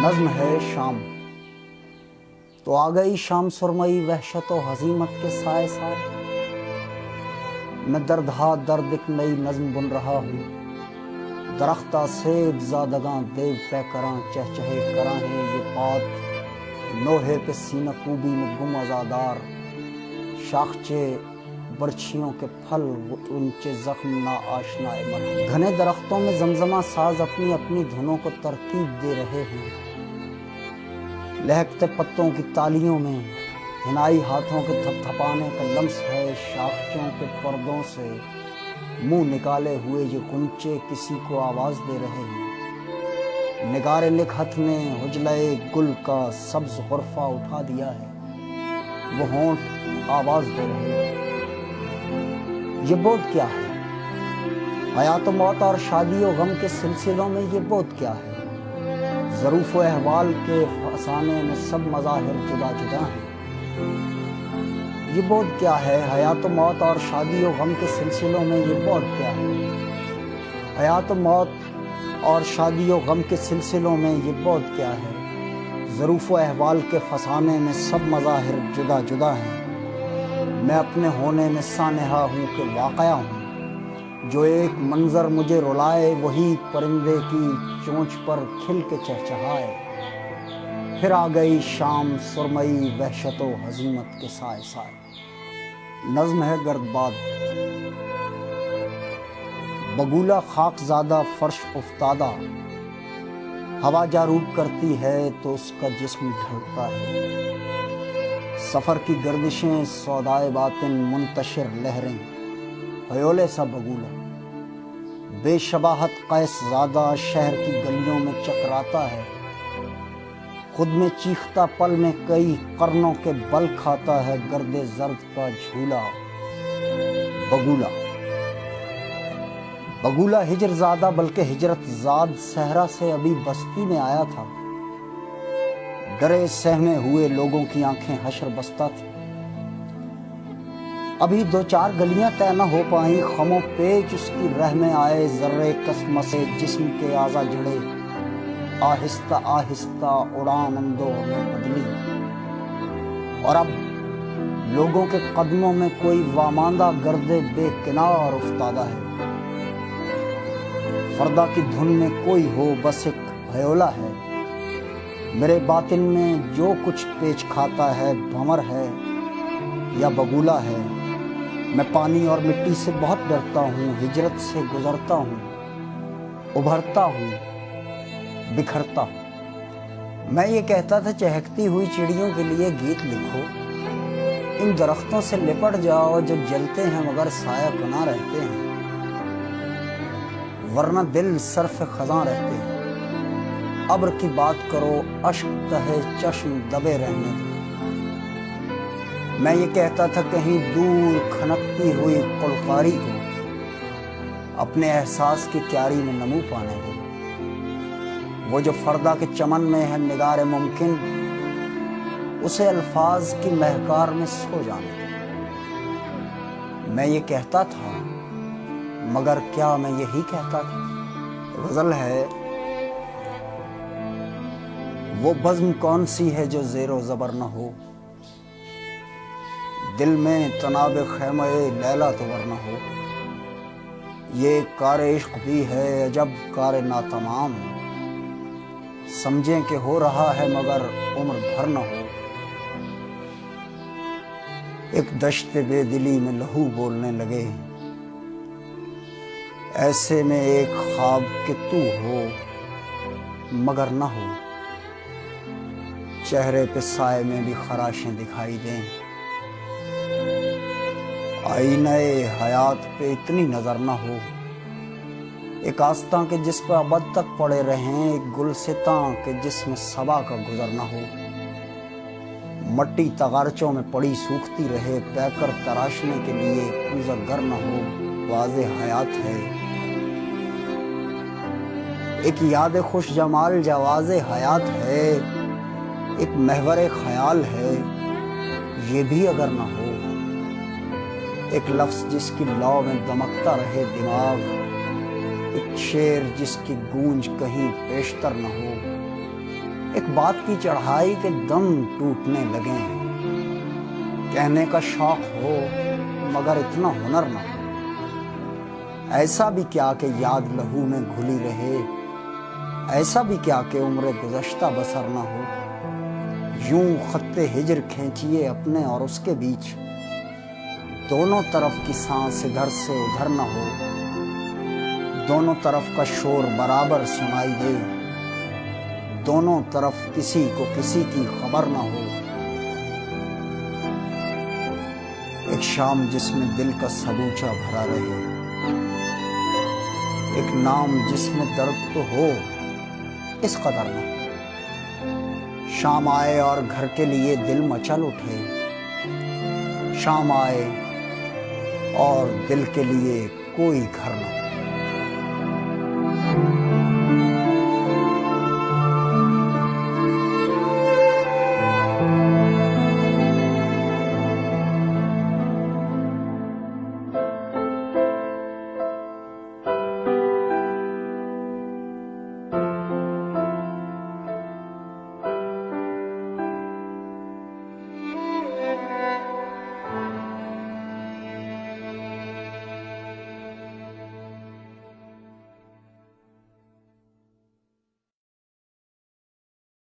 نظم ہے شام تو آ گئی شام سرمئی وحشت و حزیمت کے سائے سائے. میں درد ہا درد ایک نئی نظم بن رہا ہوں. درختہ سیب زادگاں دیو پہ کراں چہچہے کراں ہیں یہ پات نوحے پہ سینہ کوبی میں گم ازادار شاخچے برچھیوں کے پھل اونچے زخم نا آشنائے مرہم. گھنے درختوں میں زمزمہ ساز اپنی اپنی دھنوں کو ترتیب دے رہے ہیں. لہکتے پتوں کی تالیوں میں ہنائی ہاتھوں کے تھپ تھپانے کا لمس ہے. شاخچوں کے پردوں سے منہ نکالے ہوئے یہ غنچے کسی کو آواز دے رہے ہیں. نگارے نکہت نے حجلے گل کا سبز غرفہ اٹھا دیا ہے. وہ ہونٹ آواز دے رہے ہیں. یہ بود کیا ہے؟ حیات و موت اور شادی و غم کے سلسلوں میں یہ بود کیا ہے؟ ظروف و احوال کے فسانے میں سب مظاہر جدا جدا ہیں. یہ بود کیا ہے؟ حیات و موت اور شادی و غم کے سلسلوں میں یہ بود کیا ہے؟ حیات و موت اور شادی و غم کے سلسلوں میں یہ بود کیا ہے؟ ظروف و احوال کے فسانے میں سب مظاہر جدا جدا ہیں. میں اپنے ہونے میں سانحہ ہوں کہ واقعہ ہوں. جو ایک منظر مجھے رلائے وہی پرندے کی چونچ پر کھل کے چہچہائے. پھر آ گئی شام سرمئی وحشت و حزیمت کے سائے سائے. نظم ہے گرد باد. بگولا خاک زادہ فرش افتادہ ہوا جاروب کرتی ہے تو اس کا جسم ڈھلتا ہے. سفر کی گردشیں سودائے باطن منتشر لہریں ہیولے سا بگولا بے شباہت قیس زادہ شہر کی گلیوں میں چکراتا ہے. خود میں چیختا پل میں کئی قرنوں کے بل کھاتا ہے. گرد زرد کا جھولا بگولا. بگولا ہجر زادہ بلکہ ہجرت زاد صحرا سے ابھی بستی میں آیا تھا. ڈرے سہمے ہوئے لوگوں کی آنکھیں حشر بستہ تھی. ابھی دو چار گلیاں طے نہ ہو پائیں خم و پیچ اس کی رہ میں آئے. ذرے قسم سے جسم کے اعضا جڑے آہستہ آہستہ اڑان اندو میں بدلی. اور اب لوگوں کے قدموں میں کوئی واماندہ گرد بے کنار افتادہ ہے. فردا کی دھن میں کوئی ہو بس ایک ہیولا ہے. میرے باطن میں جو کچھ پیچ کھاتا ہے بھمر ہے یا بگولا ہے. میں پانی اور مٹی سے بہت ڈرتا ہوں. ہجرت سے گزرتا ہوں ابھرتا ہوں بکھرتا ہوں. میں یہ کہتا تھا چہکتی ہوئی چڑیوں کے لیے گیت لکھو. ان درختوں سے لپٹ جاؤ جو جلتے ہیں مگر سایہ کنا رہتے ہیں. ورنہ دل صرف خزاں رہتے ہیں. ابر کی بات کرو اشک تہے چشم دبے رہنے دو. میں یہ کہتا تھا کہیں دور کھنکتی ہوئی قلقاری کو اپنے احساس کی کیاری میں نمو پانے دو. وہ جو فردا کے چمن میں ہے نگار ممکن اسے الفاظ کی مہکار میں سو جانے دو. میں یہ کہتا تھا مگر کیا میں یہی کہتا تھا؟ غزل ہے وہ بزم کون سی ہے جو زیر و زبر نہ ہو. دل میں تناب خیمہ لیلا تو ور نہ ہو. یہ کار عشق بھی ہے عجب کار ناتمام. سمجھیں کہ ہو رہا ہے مگر عمر بھر نہ ہو. ایک دشت بے دلی میں لہو بولنے لگے ایسے میں ایک خواب کہ تو ہو مگر نہ ہو. چہرے پہ سائے میں بھی خراشیں دکھائی دیں. آئینہ حیات پہ اتنی نظر نہ ہو. ایک آستاں کے جس پہ ابد تک پڑے رہیں. ایک گلستاں کے جس میں صبا کا گزر نہ ہو. مٹی تغارچوں میں پڑی سوکھتی رہے. پیکر تراشنے کے لیے کوزہ گر نہ ہو. واضح حیات ہے ایک یاد خوش جمال جواز حیات ہے. ایک محور خیال ہے یہ بھی اگر نہ ہو. ایک لفظ جس کی لو میں دمکتا رہے دماغ. ایک شعر جس کی گونج کہیں پیشتر نہ ہو. ایک بات کی چڑھائی کے دم ٹوٹنے لگے ہیں، کہنے کا شوق ہو مگر اتنا ہنر نہ ہو، ایسا بھی کیا کہ یاد لہو میں گھلی رہے، ایسا بھی کیا کہ عمر گزشتہ بسر نہ ہو، یوں خط ہجر کھینچیے اپنے اور اس کے بیچ، دونوں طرف کی سانس ادھر سے ادھر نہ ہو، دونوں طرف کا شور برابر سنائی دے، دونوں طرف کسی کو کسی کی خبر نہ ہو، ایک شام جس میں دل کا سبوچا بھرا رہے، ایک نام جس میں درد تو ہو اس قدر نہ ہو، شام آئے اور گھر کے لیے دل مچل اٹھے، شام آئے اور دل کے لیے کوئی گھر نہ ہو۔